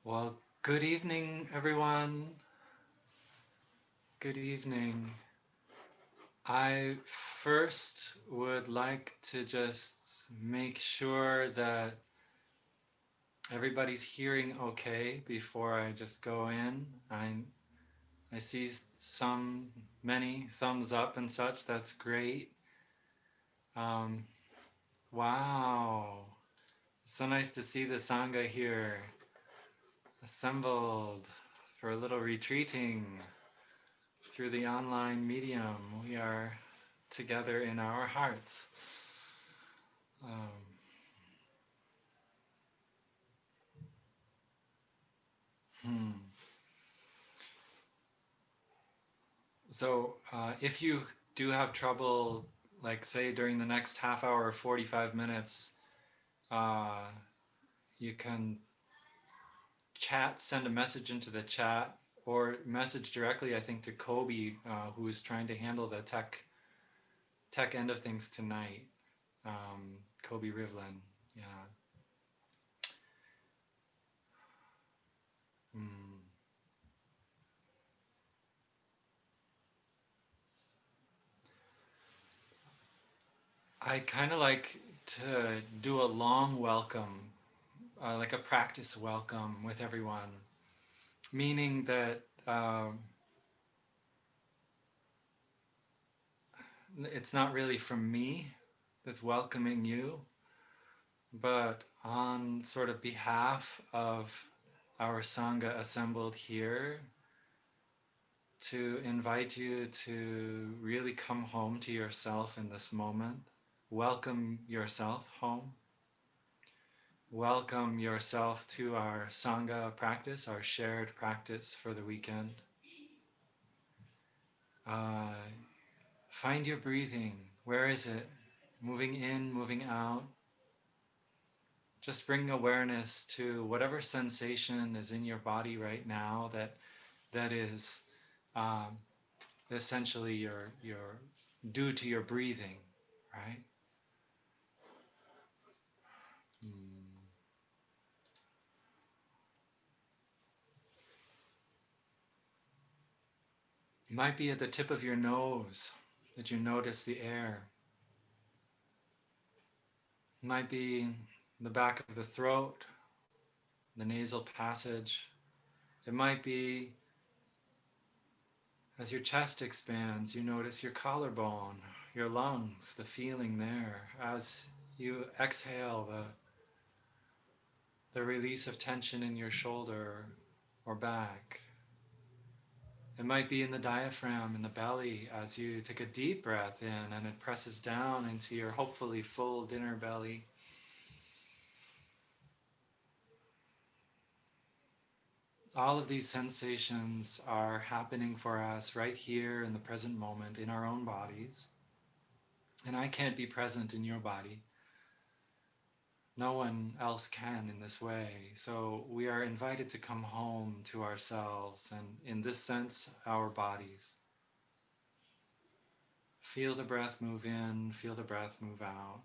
Well, good evening, everyone. Good evening. I first would like to just make sure that everybody's hearing okay before I just go in. I see many thumbs up and such. That's great. Um, wow. It's so nice to see the Sangha here assembled for a little retreating through the online medium. We are together in our hearts. Um, hmm. So, if you do have trouble, like say during the next half hour or 45 minutes, uh, you can chat, send a message into the chat, or message directly, I think, to Kobe, who is trying to handle the tech end of things tonight. Kobe Rivlin. Yeah. Mm. I kind of like to do a long welcome, like a practice welcome with everyone, meaning that it's not really from me that's welcoming you, but on sort of behalf of our Sangha assembled here to invite you to really come home to yourself in this moment. Welcome yourself home. Welcome yourself to our Sangha practice, our shared practice for the weekend. Uh, Find your breathing. Where is it? Moving in, moving out. Just bring awareness to whatever sensation is in your body right now that is um, essentially your due to your breathing, right? Mm. It might be at the tip of your nose that you notice the air. It might be the back of the throat, the nasal passage. It might be as your chest expands, you notice your collarbone, your lungs, the feeling there. As you exhale, the release of tension in your shoulder or back. It might be in the diaphragm, in the belly, as you take a deep breath in and it presses down into your hopefully full dinner belly. All of these sensations are happening for us right here in the present moment in our own bodies. And I can't be present in your body. No one else can in this way. So we are invited to come home to ourselves and, in this sense, our bodies. Feel the breath move in, feel the breath move out.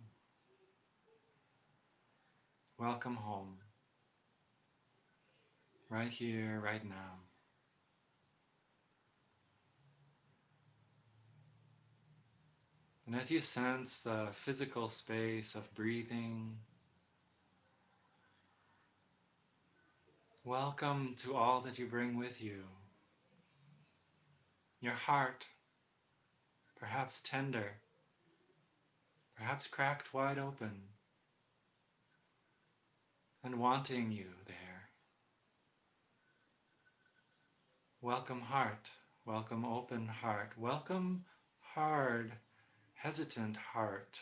Welcome home, right here, right now. And as you sense the physical space of breathing, welcome to all that you bring with you. Your heart, perhaps tender, perhaps cracked wide open, and wanting you there. Welcome heart, welcome open heart, welcome hard, hesitant heart.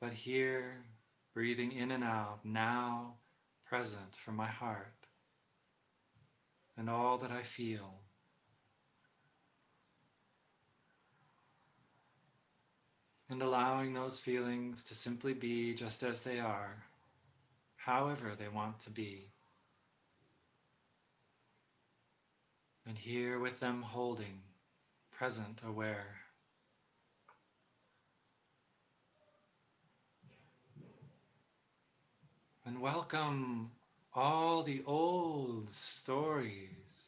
But here, breathing in and out, now present from my heart and all that I feel. And allowing those feelings to simply be just as they are, however they want to be. And here with them holding, present, aware. And welcome all the old stories,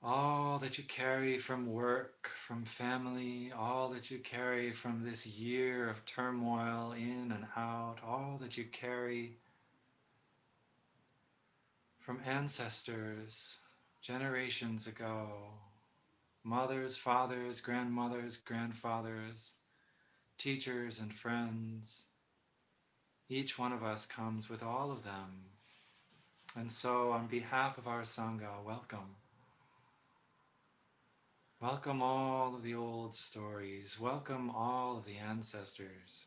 all that you carry from work, from family, all that you carry from this year of turmoil in and out, all that you carry from ancestors generations ago, mothers, fathers, grandmothers, grandfathers, teachers, and friends. Each one of us comes with all of them. And so, on behalf of our Sangha, welcome. Welcome all of the old stories. Welcome all of the ancestors.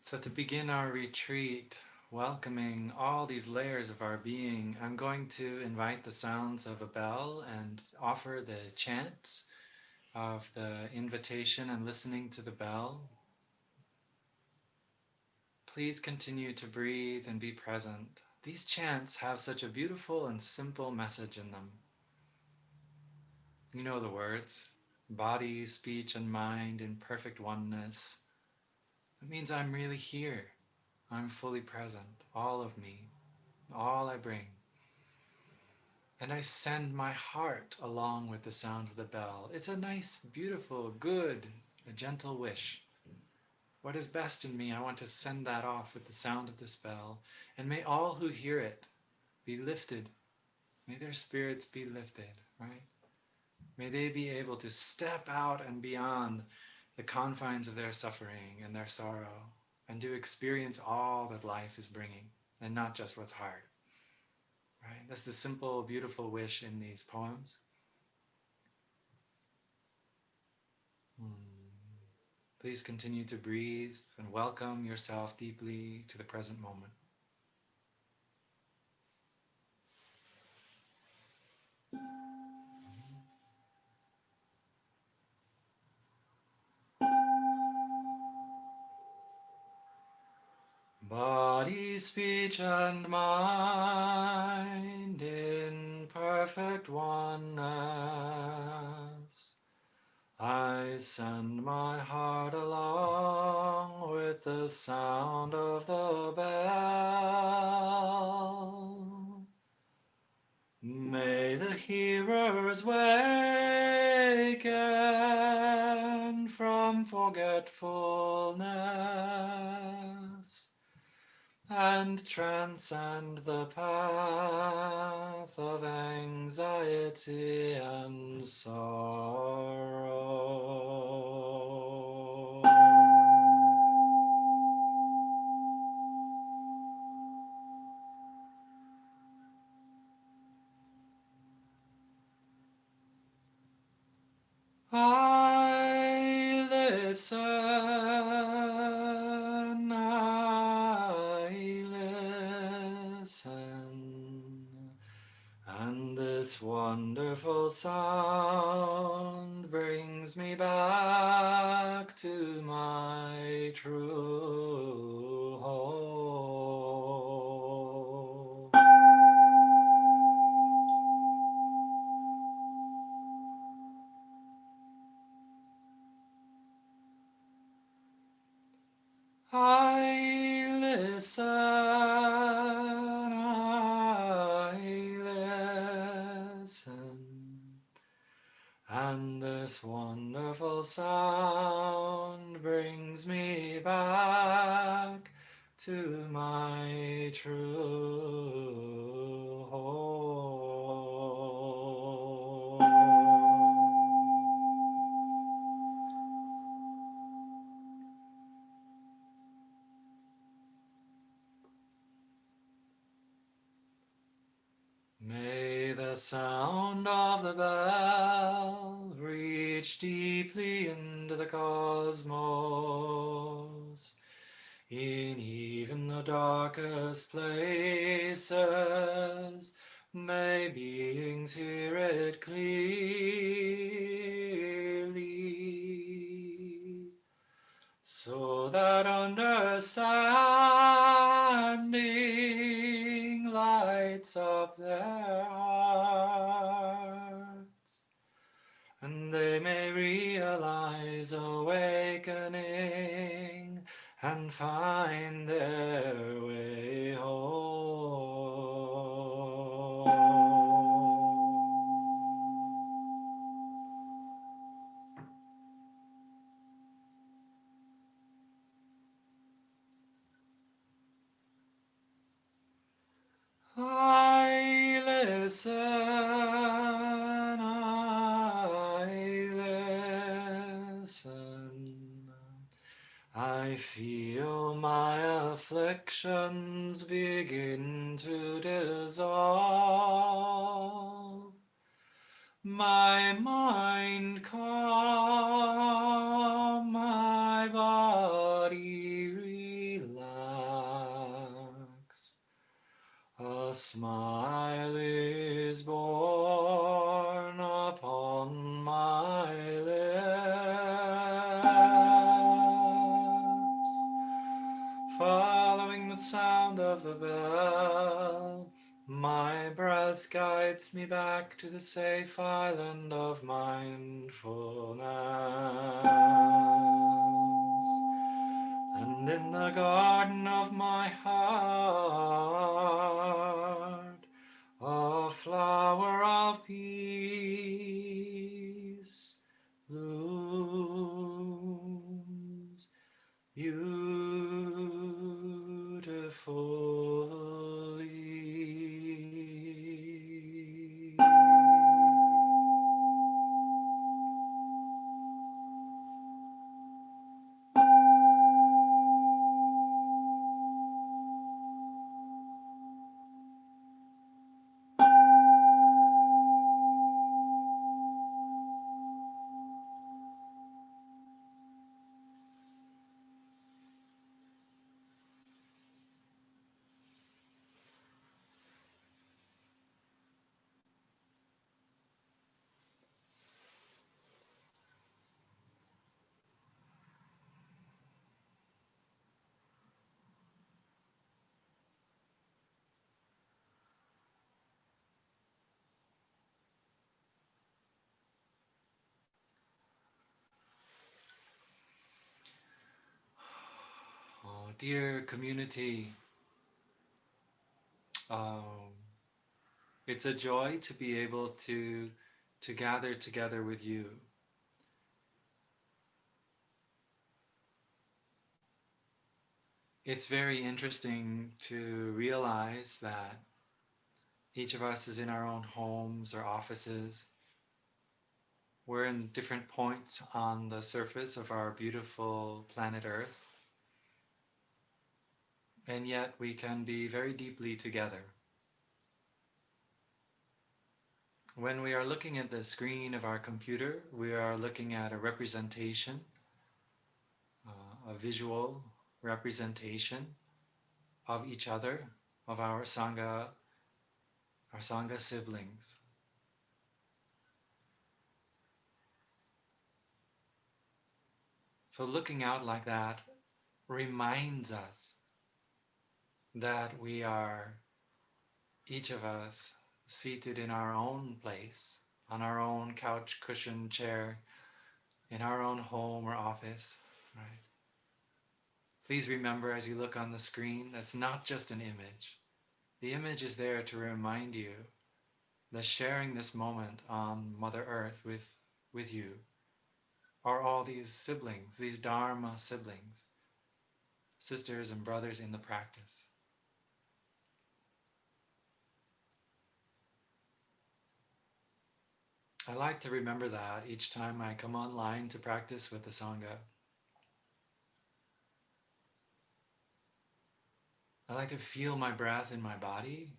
So, to begin our retreat, welcoming all these layers of our being, I'm going to invite the sounds of a bell and offer the chants of the invitation and listening to the bell. Please continue to breathe and be present. These chants have such a beautiful and simple message in them. You know the words: body, speech, and mind in perfect oneness. It means I'm really here. I'm fully present, all of me, all I bring. And I send my heart along with the sound of the bell. It's a nice, beautiful, good, a gentle wish. What is best in me, I want to send that off with the sound of this bell. And may all who hear it be lifted. May their spirits be lifted, right? May they be able to step out and beyond the confines of their suffering and their sorrow and to experience all that life is bringing and not just what's hard, right? That's the simple, beautiful wish in these poems. Please continue to breathe and welcome yourself deeply to the present moment. Body, speech, and mind in perfect oneness. I send my heart along with the sound of the bell. May the hearers waken from forgetfulness and transcend the path of anxiety and sorrow. I listen, and this wonderful sound brings me back to my true home. I listen, and this wonderful sound brings me back to my true home. May the sound of the bell reach deeply into the cosmos. In even the darkest places, may beings hear it clearly. so that understanding lights up their hearts, and they may realize awakening and find their way home. I listen, I feel my afflictions begin to dissolve. My mind calm, my body relax. A smile is born upon my lips. Following the sound of the bell, my breath guides me back to the safe island of mindfulness. And in the garden of my heart, a flower of peace blooms beautifully. Oh, dear community, um, it's a joy to be able to gather together with you. It's very interesting to realize that each of us is in our own homes or offices. We're in different points on the surface of our beautiful planet Earth, and yet we can be very deeply together. When we are looking at the screen of our computer, we are looking at a representation, a visual representation of each other, of our Sangha siblings. So looking out like that reminds us that we are, each of us, seated in our own place, on our own couch, cushion, chair, in our own home or office, right? Please remember as you look on the screen, that's not just an image. The image is there to remind you that sharing this moment on Mother Earth with you are all these siblings, these Dharma siblings, sisters and brothers in the practice. I like to remember that each time I come online to practice with the Sangha. I like to feel my breath in my body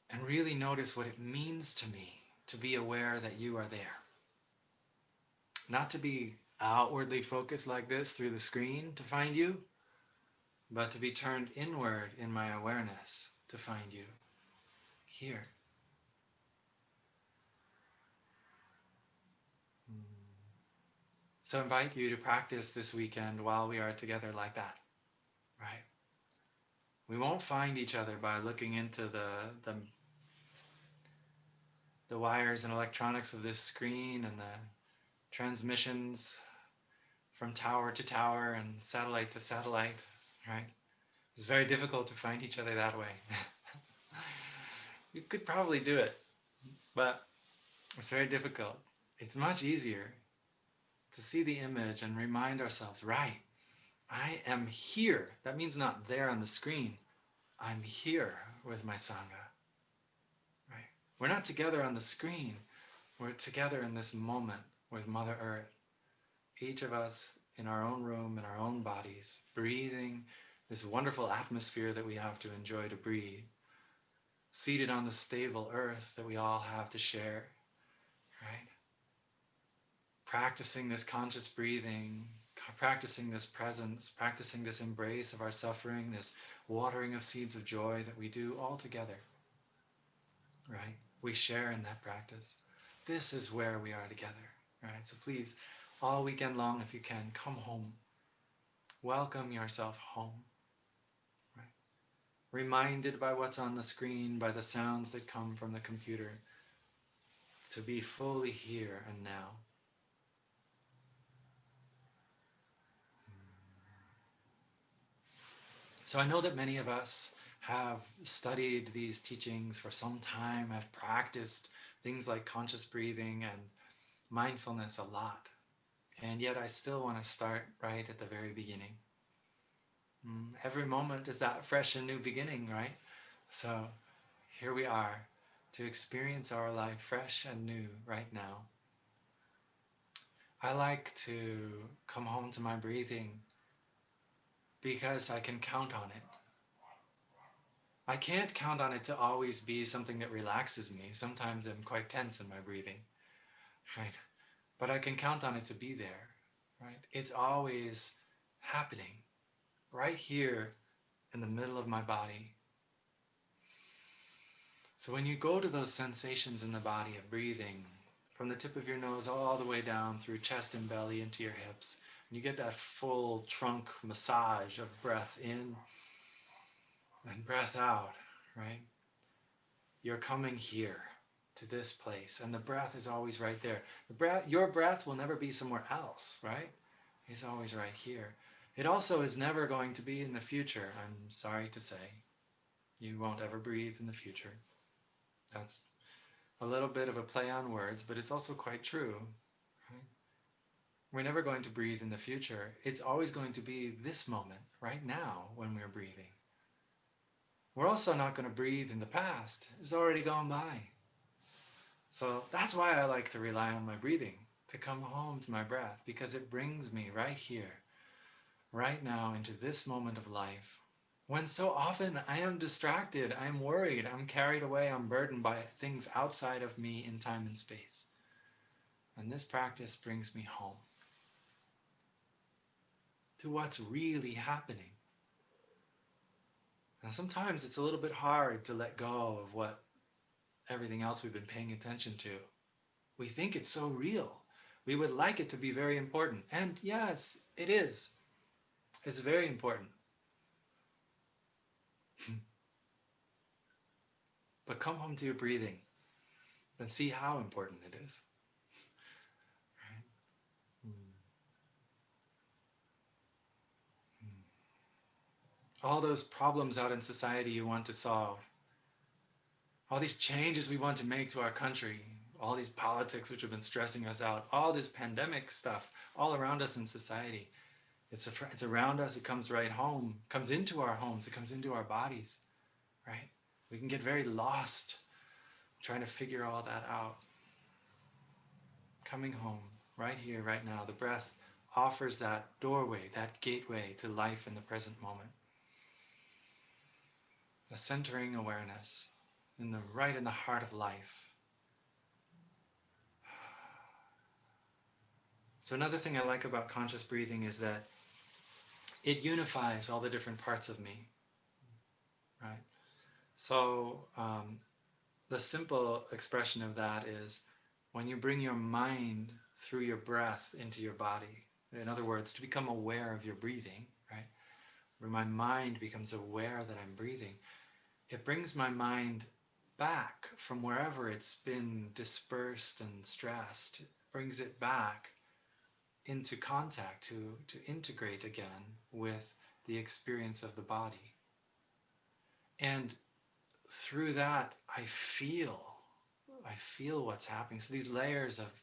and really notice what it means to me to be aware that you are there. Not to be outwardly focused like this through the screen to find you, but to be turned inward in my awareness to find you here. So I invite you to practice this weekend while we are together like that, right? We won't find each other by looking into the wires and electronics of this screen and the transmissions from tower to tower and satellite to satellite, right? It's very difficult to find each other that way. You could probably do it, but it's very difficult. It's much easier to see the image and remind ourselves, right, I am here. That means not there on the screen. I'm here with my Sangha, right? We're not together on the screen. We're together in this moment with Mother Earth, each of us in our own room, in our own bodies, breathing this wonderful atmosphere that we have to enjoy to breathe, seated on the stable earth that we all have to share, right? Practicing this conscious breathing, practicing this presence, practicing this embrace of our suffering, this watering of seeds of joy that we do all together, right? We share in that practice. This is where we are together, right? So please, all weekend long, if you can, come home. Welcome yourself home, right? Reminded by what's on the screen, by the sounds that come from the computer, to be fully here and now. So I know that many of us have studied these teachings for some time, have practiced things like conscious breathing and mindfulness a lot. And yet I still want to start right at the very beginning. Every moment is that fresh and new beginning, right? So here we are to experience our life fresh and new right now. I like to come home to my breathing because I can count on it. I can't count on it to always be something that relaxes me. Sometimes I'm quite tense in my breathing, right? But I can count on it to be there, right? It's always happening right here in the middle of my body. So when you go to those sensations in the body of breathing, from the tip of your nose all the way down through chest and belly into your hips, and you get that full trunk massage of breath in and breath out, right? You're coming here to this place, and the breath is always right there. Your breath will never be somewhere else, right? It's always right here. It also is never going to be in the future. I'm sorry to say, you won't ever breathe in the future. That's a little bit of a play on words, but it's also quite true. Right? We're never going to breathe in the future. It's always going to be this moment, right now, when we're breathing. We're also not going to breathe in the past. It's already gone by. So that's why I like to rely on my breathing, to come home to my breath, because it brings me right here, right now, into this moment of life. When so often I am distracted, I am worried, I'm carried away, I'm burdened by things outside of me in time and space. And this practice brings me home to what's really happening. And sometimes it's a little bit hard to let go of what everything else we've been paying attention to. We think it's so real. We would like it to be very important. And yes, it is. It's very important. But come home to your breathing and see how important it is. Right? All those problems out in society you want to solve, all these changes we want to make to our country, all these politics which have been stressing us out, all this pandemic stuff all around us in society. It's around us, it comes right home, comes into our homes, it comes into our bodies, right? We can get very lost trying to figure all that out. Coming home, right here, right now, the breath offers that doorway, that gateway to life in the present moment. A centering awareness right in the heart of life. So another thing I like about conscious breathing is that it unifies all the different parts of me, right? So the simple expression of that is when you bring your mind through your breath into your body. In other words, to become aware of your breathing, right? Where my mind becomes aware that I'm breathing, it brings my mind back from wherever it's been dispersed and stressed. It brings it back into contact to integrate again with the experience of the body. And through that, I feel what's happening. So these layers of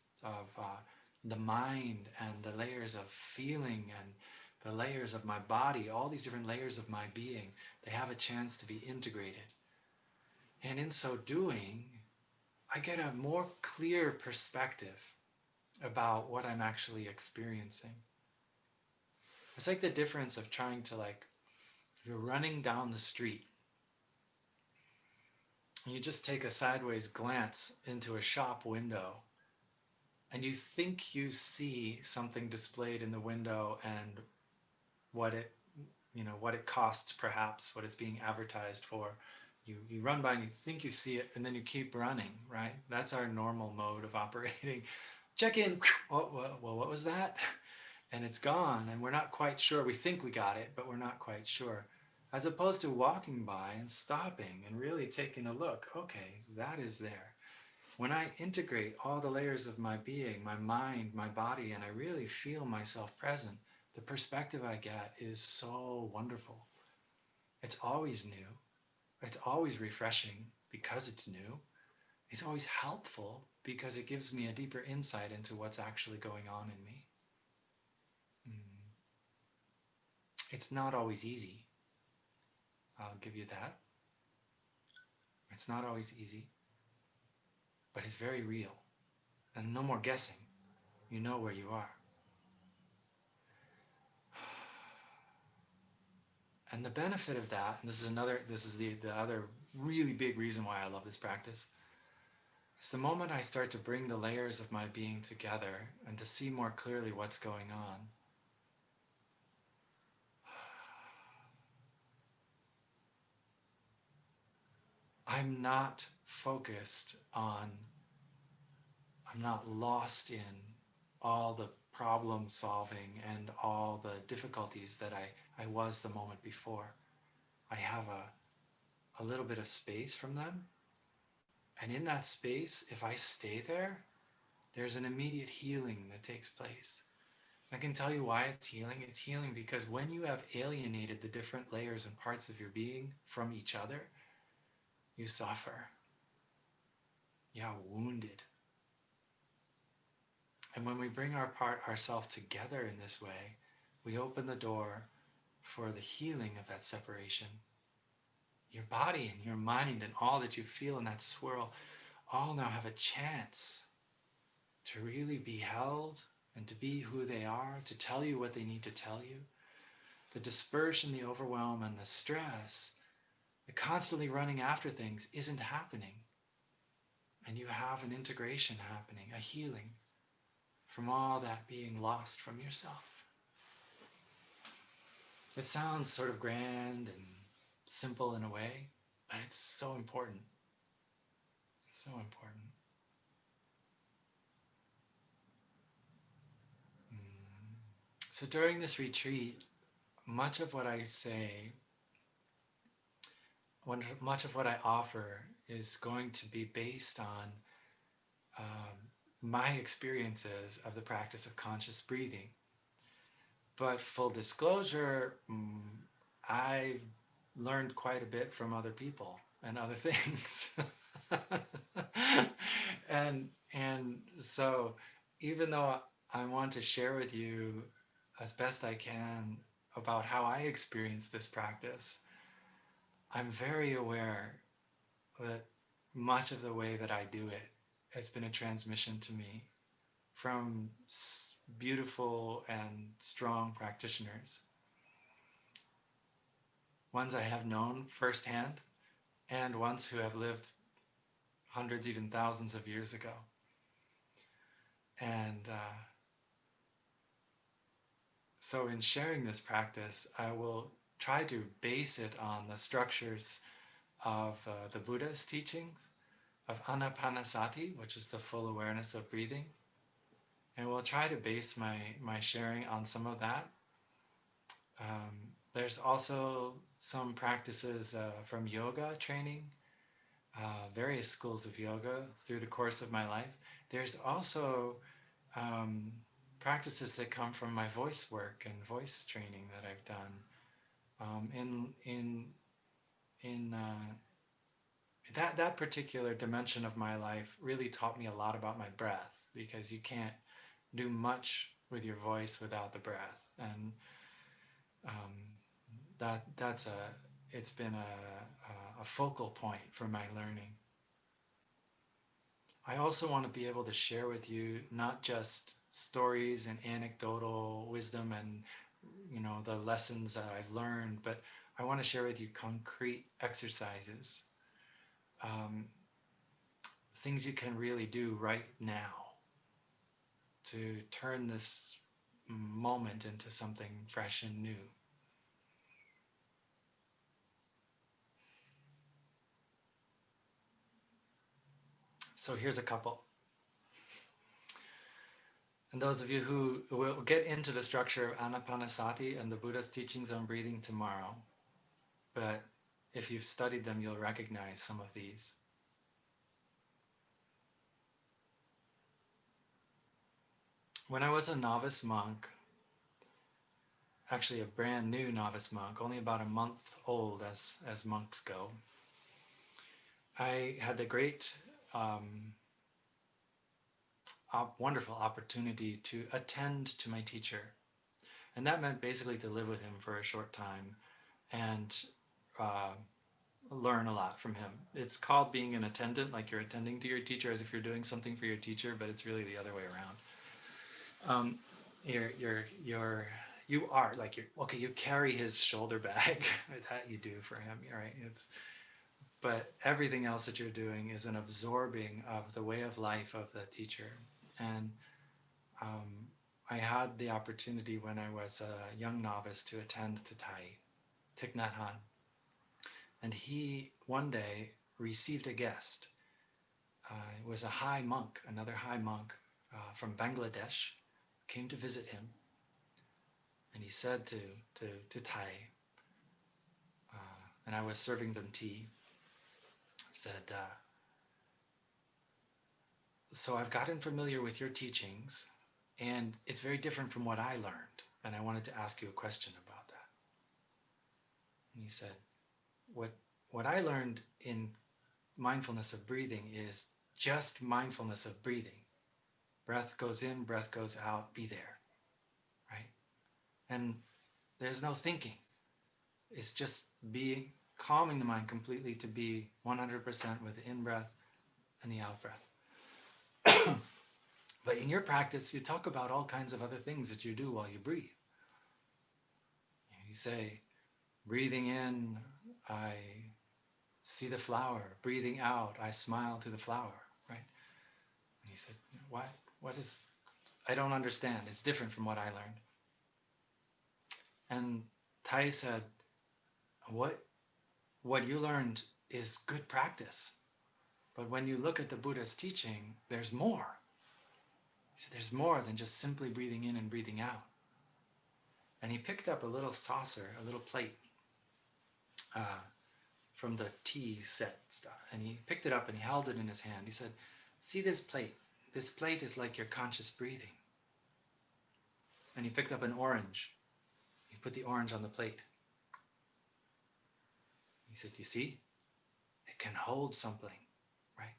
the mind and the layers of feeling and the layers of my body, all these different layers of my being, they have a chance to be integrated. And in so doing, I get a more clear perspective about what I'm actually experiencing. It's like the difference of trying to, like, if you're running down the street and you just take a sideways glance into a shop window and you think you see something displayed in the window and what it what it costs, perhaps what it's being advertised for. You run by and you think you see it, and then you keep running, right? That's our normal mode of operating. Check in. Oh, well, what was that? And it's gone, and we're not quite sure. We think we got it, but we're not quite sure. As opposed to walking by and stopping and really taking a look. Okay, that is there. When I integrate all the layers of my being, my mind, my body, and I really feel myself present, the perspective I get is so wonderful. It's always new. It's always refreshing because it's new. It's always helpful because it gives me a deeper insight into what's actually going on in me. Mm. It's not always easy. I'll give you that. It's not always easy, but it's very real. And no more guessing. You know where you are. And the benefit of that, and this is the other really big reason why I love this practice, is the moment I start to bring the layers of my being together and to see more clearly what's going on. I'm not focused on, I'm not lost in all the problem solving and all the difficulties that I was the moment before. I have a little bit of space from them. And in that space, if I stay there, there's an immediate healing that takes place. I can tell you why it's healing. It's healing because when you have alienated the different layers and parts of your being from each other, you suffer. You are wounded. And when we bring ourselves together in this way, we open the door for the healing of that separation. Your body and your mind and all that you feel in that swirl all now have a chance to really be held and to be who they are, to tell you what they need to tell you. The dispersion, the overwhelm, and the stress, the constantly running after things isn't happening. And you have an integration happening, a healing from all that being lost from yourself. It sounds sort of grand and simple in a way, but it's so important. It's so important. Mm. So during this retreat, much of what I say, much of what I offer is going to be based on my experiences of the practice of conscious breathing. But full disclosure, I've learned quite a bit from other people and other things. and so even though I want to share with you as best I can about how I experience this practice, I'm very aware that much of the way that I do it has been a transmission to me from beautiful and strong practitioners, ones I have known firsthand and ones who have lived hundreds, even thousands of years ago. And so in sharing this practice, I will try to base it on the structures of the Buddha's teachings, of anapanasati, which is the full awareness of breathing, And we'll try to base my sharing on some of that. There's also some practices from yoga training, various schools of yoga through the course of my life. There's also um, practices that come from my voice work and voice training that I've done. In that particular dimension of my life really taught me a lot about my breath, because you can't do much with your voice without the breath, and um, that's it's been a focal point for my learning. I also want to be able to share with you not just stories and anecdotal wisdom and the lessons that I've learned, but I want to share with you concrete exercises, um, things you can really do right now to turn this moment into something fresh and new. So here's a couple. And those of you who will get into the structure of Anapanasati and the Buddha's teachings on breathing tomorrow, but if you've studied them, you'll recognize some of these. When I was a novice monk, actually a brand new novice monk, only about a month old as monks go, I had the great, wonderful opportunity to attend to my teacher. And that meant basically to live with him for a short time and uh, learn a lot from him. It's called being an attendant, like you're attending to your teacher as if you're doing something for your teacher, but it's really the other way around. Um, you are like okay. You carry his shoulder bag that you do for him, right? But everything else that you're doing is an absorbing of the way of life of the teacher. And um, I had the opportunity when I was a young novice to attend to Thich Nhat Hanh, and he one day received a guest. It was a high monk, another high monk from Bangladesh, came to visit him, and he said to Thai, and I was serving them tea, said, "So I've gotten familiar with your teachings, and it's very different from what I learned, and I wanted to ask you a question about that." And he said, "What what I learned in mindfulness of breathing is just mindfulness of breathing. Breath goes in, breath goes out, be there, right? And there's no thinking. It's just being, calming the mind completely to be 100% with the in breath and the out breath." But in your practice, you talk about all kinds of other things that you do while you breathe. You say, breathing in, I see the flower. Breathing out, I smile to the flower, right? And he said, what? What is, I don't understand. It's different from what I learned. And Tai said, what what you learned is good practice. But when you look at the Buddha's teaching, there's more. He said, there's more than just simply breathing in and breathing out. And he picked up a little saucer, a little plate uh, from the tea set stuff. And he picked it up and he held it in his hand. He said, see this plate? This plate is like your conscious breathing. And he picked up an orange. He put the orange on the plate. He said, you see? It can hold something, right?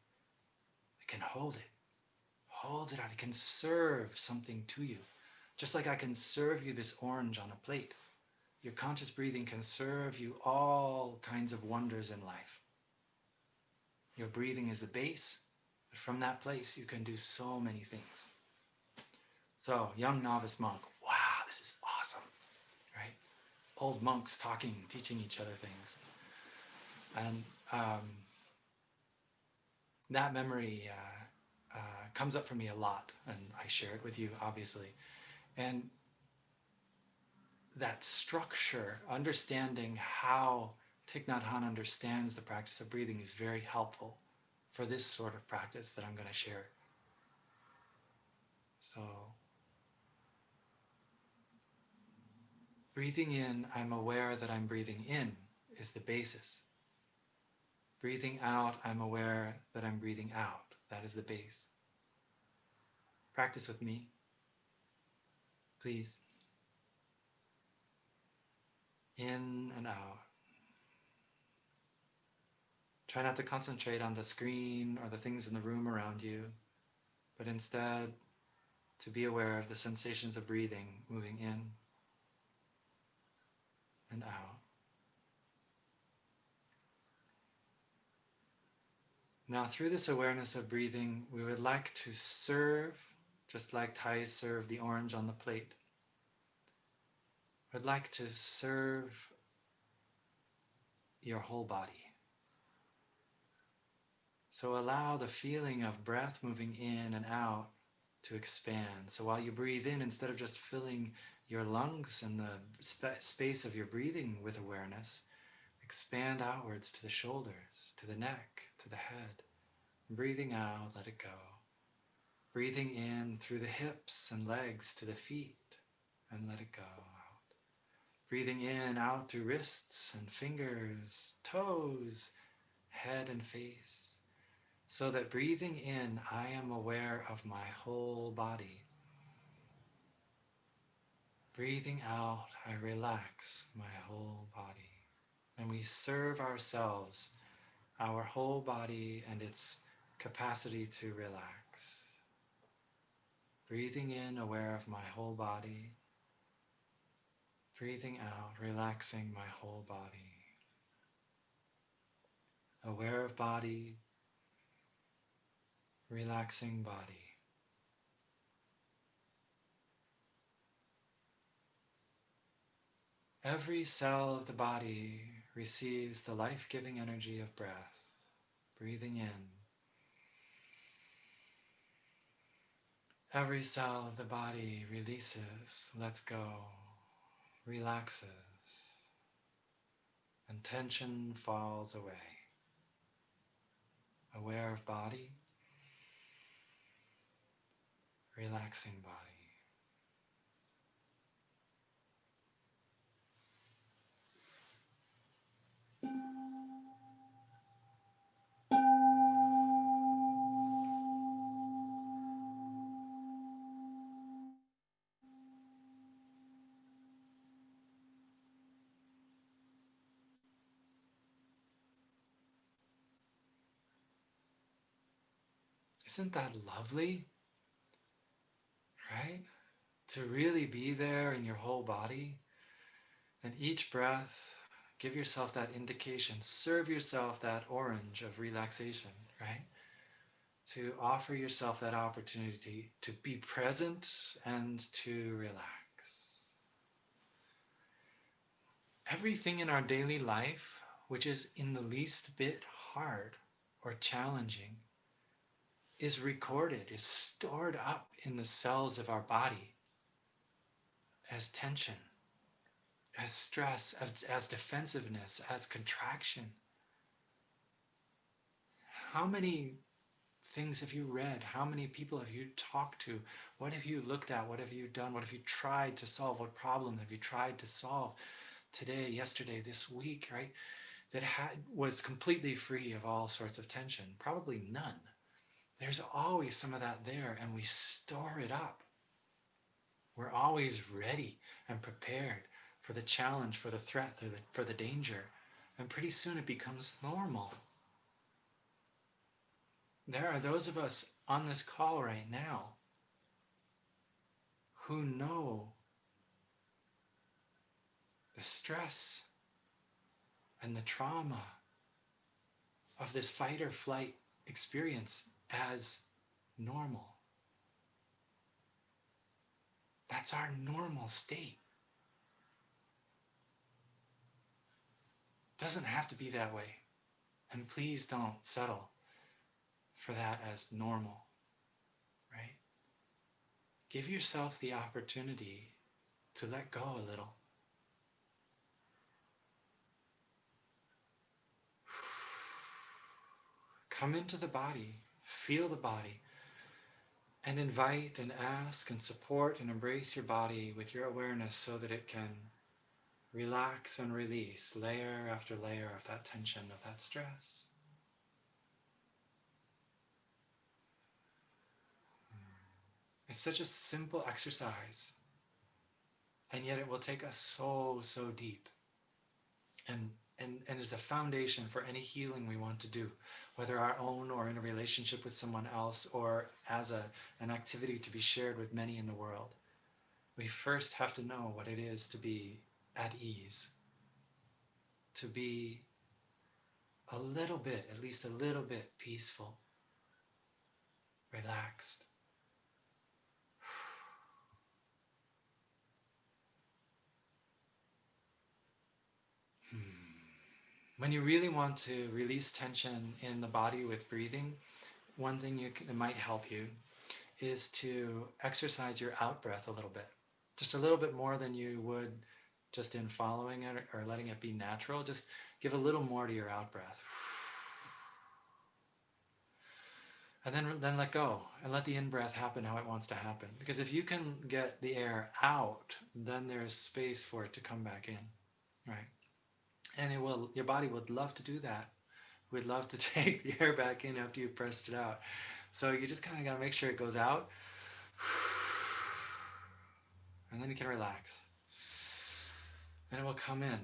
It can hold it. Hold it out. It can serve something to you. Just like I can serve you this orange on a plate. Your conscious breathing can serve you all kinds of wonders in life. Your breathing is the base, but from that place you can do so many things. So, young novice monk, wow, this is awesome, right? Old monks talking, teaching each other things. And that memory comes up for me a lot, and I share it with you, obviously. And that structure, understanding how Thich Nhat Hanh understands the practice of breathing, is very helpful for this sort of practice that I'm going to share. So breathing in, I'm aware that I'm breathing in is the basis. Breathing out, I'm aware that I'm breathing out. That is the base. Practice with me, please. In and out. Try not to concentrate on the screen or the things in the room around you, but instead to be aware of the sensations of breathing moving in and out. Now, through this awareness of breathing, we would like to serve, just like Thais serve the orange on the plate. We'd like to serve your whole body. So allow the feeling of breath moving in and out to expand. So while you breathe in, instead of just filling your lungs and the space of your breathing with awareness, expand outwards to the shoulders, to the neck, to the head. Breathing out, let it go. Breathing in through the hips and legs to the feet, and let it go out. Breathing in, out through wrists and fingers, toes, head and face. So that breathing in, I am aware of my whole body. Breathing out, I relax my whole body. And we serve ourselves, our whole body and its capacity to relax. Breathing in, aware of my whole body. Breathing out, relaxing my whole body. Aware of body, relaxing body. Every cell of the body receives the life-giving energy of breath. Breathing in. Every cell of the body releases, lets go, relaxes, and tension falls away. Aware of body, relaxing body. Isn't that lovely? Right? To really be there in your whole body. And each breath, give yourself that indication. Serve yourself that orange of relaxation, right? To offer yourself that opportunity to be present and to relax. Everything in our daily life, which is in the least bit hard or challenging, is recorded, is stored up in the cells of our body as tension, as stress, as defensiveness, as contraction. How many things have you read? How many people have you talked to? What have you looked at? What have you done? What have you tried to solve? What problem have you tried to solve today, yesterday, this week, right? That was completely free of all sorts of tension? Probably none. There's always some of that there, and we store it up. We're always ready and prepared for the challenge, for the threat, for the danger. And pretty soon it becomes normal. There are those of us on this call right now who know the stress and the trauma of this fight or flight experience as normal. That's our normal state. It doesn't have to be that way. And please don't settle for that as normal, right? Give yourself the opportunity to let go a little. Come into the body, feel the body, And invite and ask and support and embrace your body with your awareness so that it can relax and release layer after layer of that tension, of that stress. It's such a simple exercise, and yet it will take us so deep, and is a foundation for any healing we want to do, whether our own or in a relationship with someone else or as an activity to be shared with many in the world. We first have to know what it is to be at ease, to be a little bit, at least a little bit peaceful, relaxed. When you really want to release tension in the body with breathing, one thing that might help you is to exercise your out breath a little bit, just a little bit more than you would just in following it or letting it be natural. Just give a little more to your out breath. And then let go and let the in-breath happen how it wants to happen. Because if you can get the air out, then there's space for it to come back in, right? And it will. Your body would love to do that. We'd love to take the air back in after you've pressed it out. So you just kind of got to make sure it goes out. And then you can relax. And it will come in.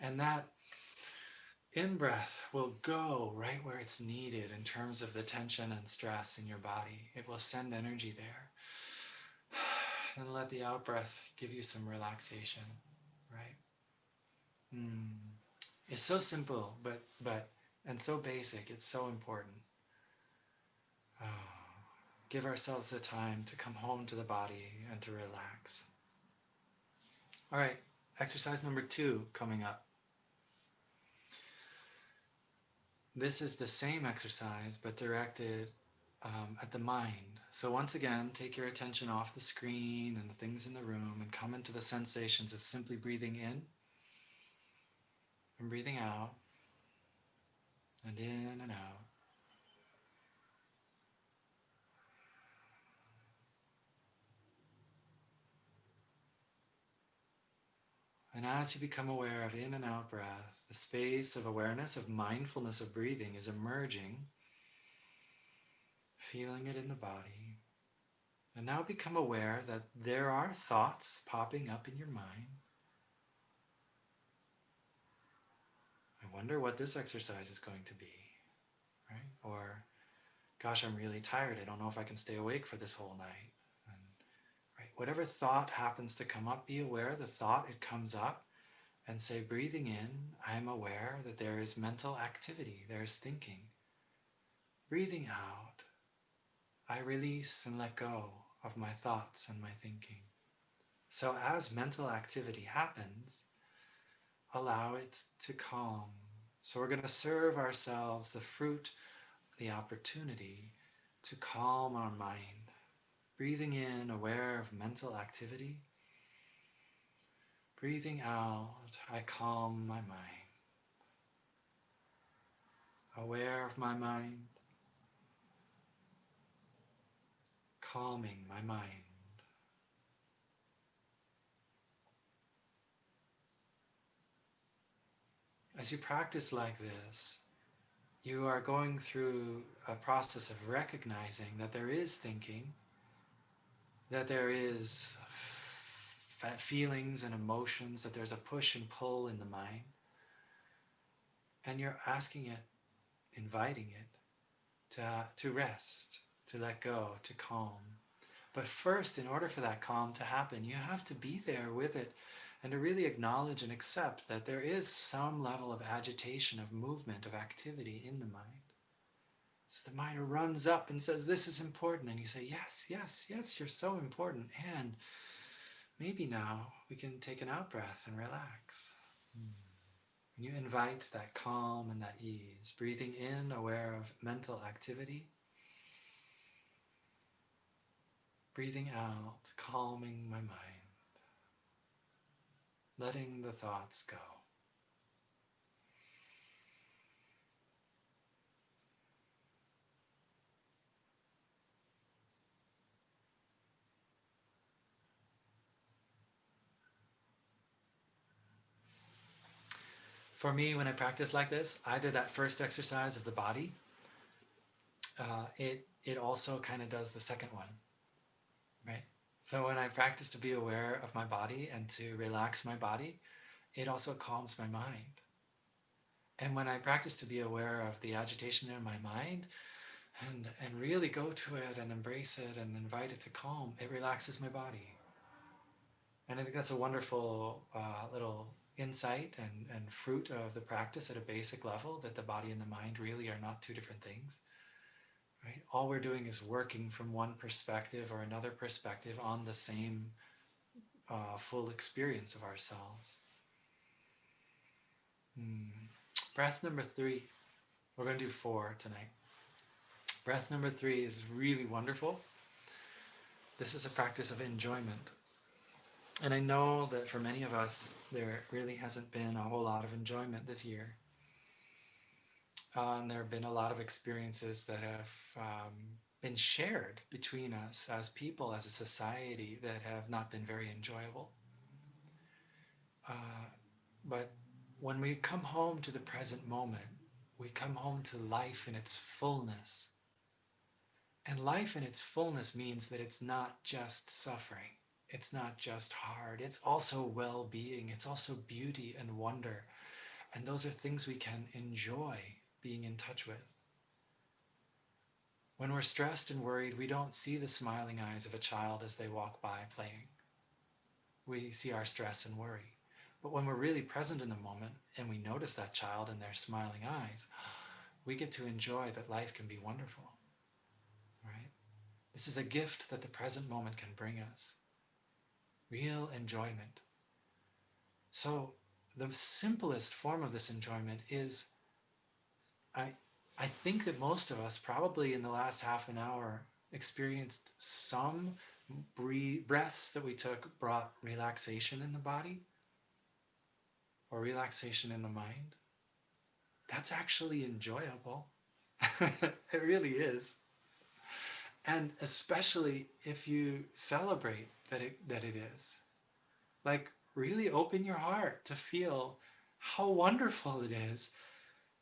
And that in-breath will go right where it's needed in terms of the tension and stress in your body. It will send energy there. And let the out-breath give you some relaxation, right? It's so simple, but and so basic. It's so important. Oh, give ourselves the time to come home to the body and to relax. All right, exercise number 2 coming up. This is the same exercise, but directed at the mind. So once again, take your attention off the screen and the things in the room and come into the sensations of simply breathing in and breathing out and in and out. And as you become aware of in and out breath, the space of awareness, of mindfulness of breathing is emerging, feeling it in the body. And now become aware that there are thoughts popping up in your mind. I wonder what this exercise is going to be, right? Or, gosh, I'm really tired. I don't know if I can stay awake for this whole night. And, right, whatever thought happens to come up, be aware of the thought, it comes up, and say, breathing in, I'm aware that there is mental activity, there is thinking. Breathing out, I release and let go of my thoughts and my thinking. So as mental activity happens, allow it to calm. So we're going to serve ourselves the fruit, the opportunity to calm our mind. Breathing in, aware of mental activity. Breathing out, I calm my mind. Aware of my mind, calming my mind. As you practice like this, you are going through a process of recognizing that there is thinking, that there is feelings and emotions, that there's a push and pull in the mind. And you're asking it, inviting it to rest, to let go, to calm. But first, in order for that calm to happen, you have to be there with it and to really acknowledge and accept that there is some level of agitation, of movement, of activity in the mind. So the mind runs up and says, this is important. And you say, yes, yes, yes, you're so important. And maybe now we can take an out breath and relax. And you invite that calm and that ease. Breathing in, aware of mental activity. Breathing out, calming my mind. Letting the thoughts go. For me, when I practice like this, either that first exercise of the body, it also kind of does the second one, right? So when I practice to be aware of my body and to relax my body, it also calms my mind. And when I practice to be aware of the agitation in my mind and really go to it and embrace it and invite it to calm, it relaxes my body. And I think that's a wonderful little insight and fruit of the practice at a basic level, that the body and the mind really are not two different things, right? All we're doing is working from one perspective or another perspective on the same full experience of ourselves. Breath number 3. We're going to do 4 tonight. Breath number 3 is really wonderful. This is a practice of enjoyment. And I know that for many of us, there really hasn't been a whole lot of enjoyment this year. And there have been a lot of experiences that have been shared between us as people, as a society, that have not been very enjoyable. But when we come home to the present moment, we come home to life in its fullness. And life in its fullness means that it's not just suffering. It's not just hard. It's also well-being. It's also beauty and wonder. And those are things we can enjoy being in touch with. When we're stressed and worried, we don't see the smiling eyes of a child as they walk by playing. We see our stress and worry. But when we're really present in the moment and we notice that child and their smiling eyes, we get to enjoy that life can be wonderful, right? This is a gift that the present moment can bring us. Real enjoyment. So the simplest form of this enjoyment is, I think that most of us probably in the last half an hour experienced some breaths that we took brought relaxation in the body or relaxation in the mind. That's actually enjoyable. It really is. And especially if you celebrate that it is. Like, really open your heart to feel how wonderful it is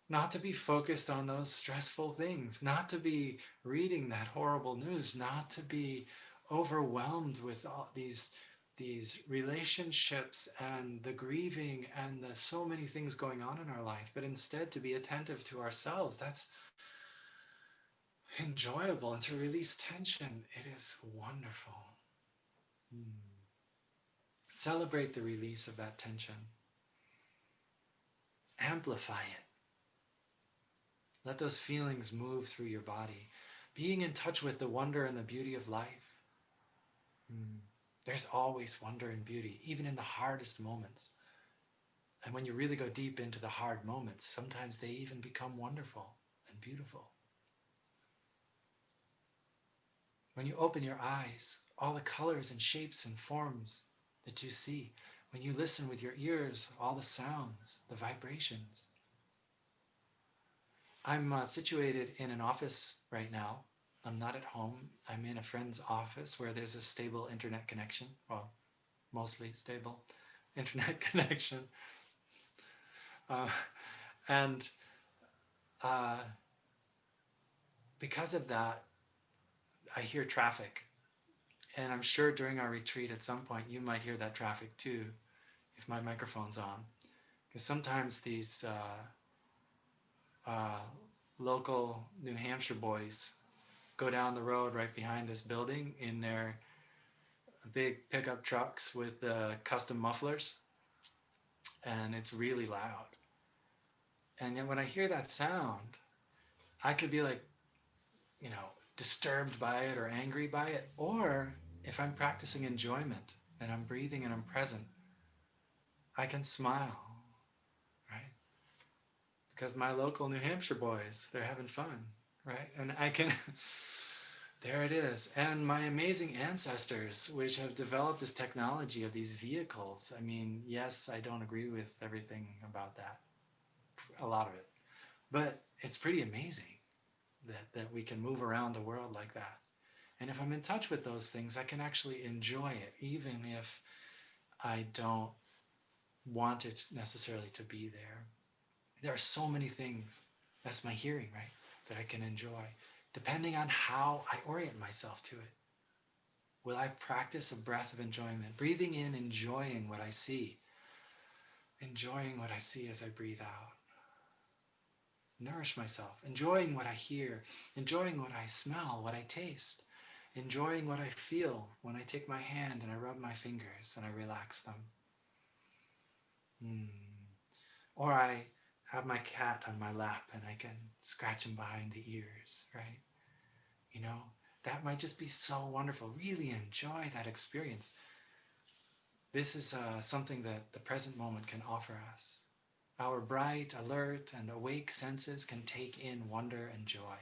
not to be focused on those stressful things, not to be reading that horrible news, not to be overwhelmed with all these relationships and the grieving and the so many things going on in our life, but instead to be attentive to ourselves. That's enjoyable. And to release tension, it is wonderful. Celebrate the release of that tension. Amplify it. Let those feelings move through your body. Being in touch with the wonder and the beauty of life. There's always wonder and beauty, even in the hardest moments. And when you really go deep into the hard moments, sometimes they even become wonderful and beautiful. When you open your eyes, all the colors and shapes and forms that you see. When you listen with your ears, all the sounds, the vibrations. I'm situated in an office right now. I'm not at home. I'm in a friend's office where there's a stable internet connection. Well, mostly stable internet connection. And because of that, I hear traffic. And I'm sure during our retreat at some point, you might hear that traffic too, if my microphone's on. Because sometimes these local New Hampshire boys go down the road right behind this building in their big pickup trucks with custom mufflers, and it's really loud. And yet when I hear that sound, I could be like, disturbed by it or angry by it. Or if I'm practicing enjoyment and I'm breathing and I'm present, I can smile, right? Because my local New Hampshire boys, they're having fun, right? And I can, there it is. And my amazing ancestors, which have developed this technology of these vehicles. I mean, yes, I don't agree with everything about that, a lot of it, but it's pretty amazing that we can move around the world like that. And if I'm in touch with those things, I can actually enjoy it, even if I don't want it necessarily to be there. There are so many things, that's my hearing, right, that I can enjoy, depending on how I orient myself to it. Will I practice a breath of enjoyment, breathing in, enjoying what I see, enjoying what I see as I breathe out? Nourish myself, enjoying what I hear, enjoying what I smell, what I taste, enjoying what I feel when I take my hand and I rub my fingers and I relax them. Or I have my cat on my lap and I can scratch him behind the ears, right? You know, that might just be so wonderful. Really enjoy that experience. This is something that the present moment can offer us. Our bright, alert, and awake senses can take in wonder and joy.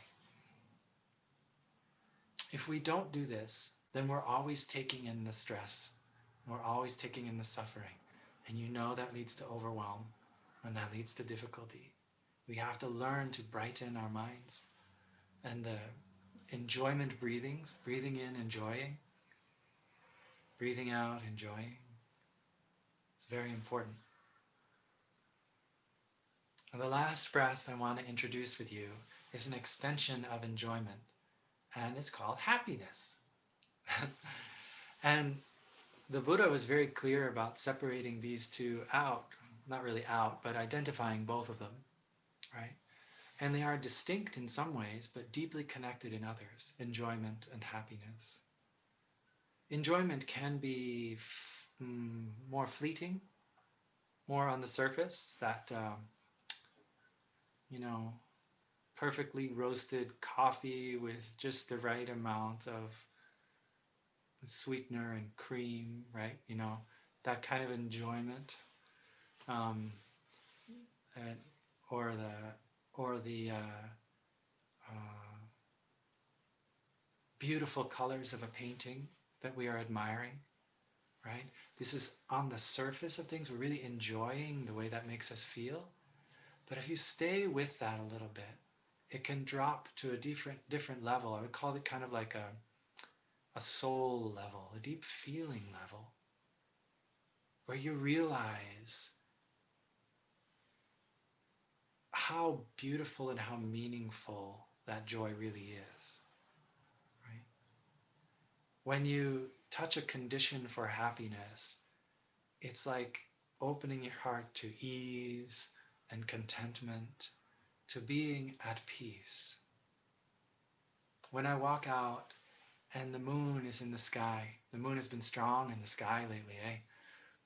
If we don't do this, then we're always taking in the stress. We're always taking in the suffering. And you know that leads to overwhelm, and that leads to difficulty. We have to learn to brighten our minds. And the enjoyment breathings, breathing in, enjoying, breathing out, enjoying, it's very important. And the last breath I want to introduce with you is an extension of enjoyment, and it's called happiness. And the Buddha was very clear about separating these two out, not really out, but identifying both of them, right? And they are distinct in some ways, but deeply connected in others, enjoyment and happiness. Enjoyment can be more fleeting, more on the surface, that, you know, perfectly roasted coffee with just the right amount of sweetener and cream, right? You know, that kind of enjoyment. Um, and, or the beautiful colors of a painting that we are admiring, right? This is on the surface of things. We're really enjoying the way that makes us feel. But if you stay with that a little bit, it can drop to a different level. I would call it kind of like a soul level, a deep feeling level, where you realize how beautiful and how meaningful that joy really is, right? When you touch a condition for happiness, it's like opening your heart to ease and contentment, to being at peace. When I walk out and the moon is in the sky, the moon has been strong in the sky lately, eh?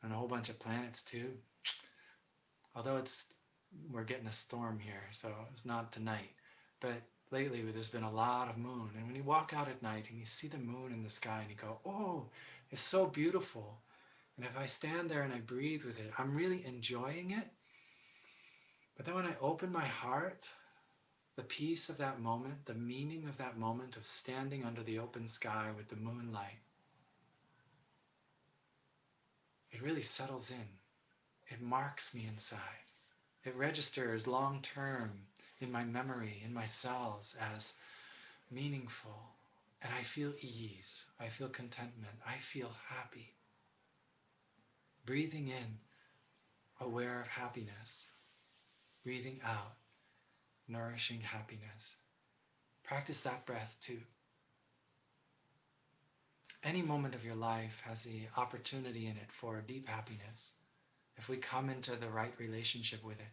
And a whole bunch of planets too. Although we're getting a storm here, so it's not tonight. But lately there's been a lot of moon. And when you walk out at night and you see the moon in the sky and you go, oh, it's so beautiful. And if I stand there and I breathe with it, I'm really enjoying it. But then when I open my heart, the peace of that moment, the meaning of that moment of standing under the open sky with the moonlight, it really settles in. It marks me inside. It registers long term in my memory, in my cells, as meaningful. And I feel ease. I feel contentment. I feel happy. Breathing in, aware of happiness. Breathing out, nourishing happiness. Practice that breath too. Any moment of your life has the opportunity in it for deep happiness if we come into the right relationship with it.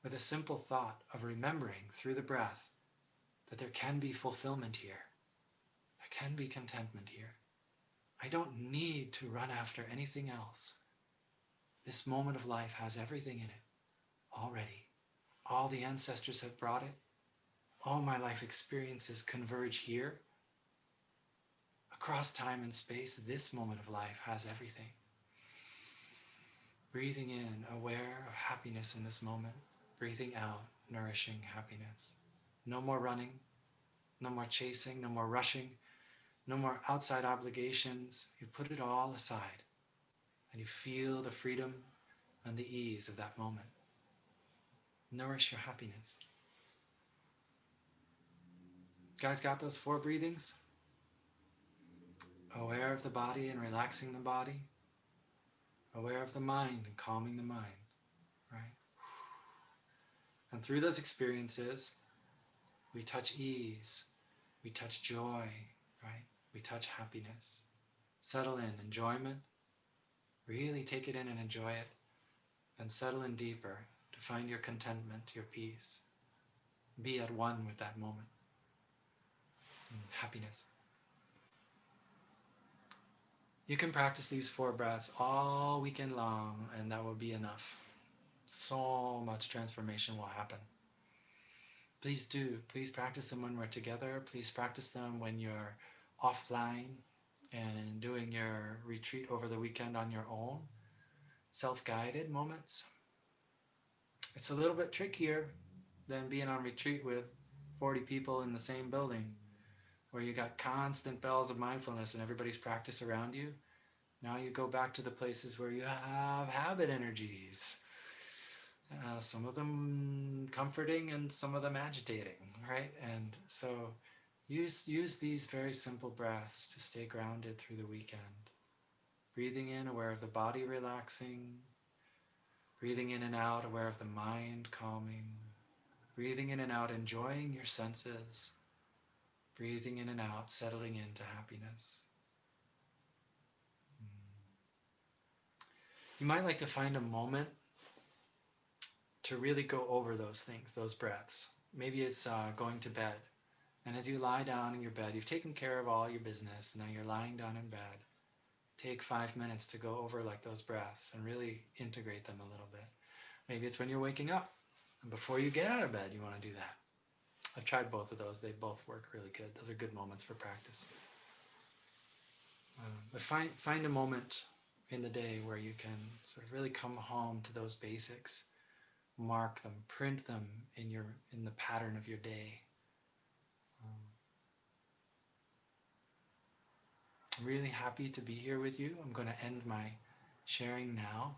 With a simple thought of remembering through the breath that there can be fulfillment here. There can be contentment here. I don't need to run after anything else. This moment of life has everything in it already. All the ancestors have brought it. All my life experiences converge here. Across time and space, this moment of life has everything. Breathing in, aware of happiness in this moment. Breathing out, nourishing happiness. No more running, no more chasing, no more rushing, no more outside obligations. You put it all aside and you feel the freedom and the ease of that moment. Nourish your happiness. Guys, got those 4 breathings? Aware of the body and relaxing the body. Aware of the mind and calming the mind. right? And through those experiences, we touch ease, we touch joy, right? We touch happiness. Settle in enjoyment, really take it in and enjoy it, and settle in deeper to find your contentment, your peace. Be at one with that moment. And happiness. You can practice these 4 breaths all weekend long, and that will be enough. So much transformation will happen. Please do. Please practice them when we're together. Please practice them when you're offline and doing your retreat over the weekend on your own. Self-guided moments. It's a little bit trickier than being on retreat with 40 people in the same building where you got constant bells of mindfulness and everybody's practice around you. Now you go back to the places where you have habit energies. Some of them comforting and some of them agitating, right? And so use these very simple breaths to stay grounded through the weekend. Breathing in, aware of the body relaxing. Breathing in and out, aware of the mind calming. Breathing in and out, enjoying your senses. Breathing in and out, settling into happiness. You might like to find a moment to really go over those things, those breaths. Maybe it's going to bed. And as you lie down in your bed, you've taken care of all your business. Now you're lying down in bed. Take 5 minutes to go over like those breaths and really integrate them a little bit. Maybe it's when you're waking up. And before you get out of bed, you want to do that. I've tried both of those. They both work really good. Those are good moments for practice. But find a moment in the day where you can sort of really come home to those basics. Mark them, print them in the pattern of your day. I'm really happy to be here with you. I'm going to end my sharing now.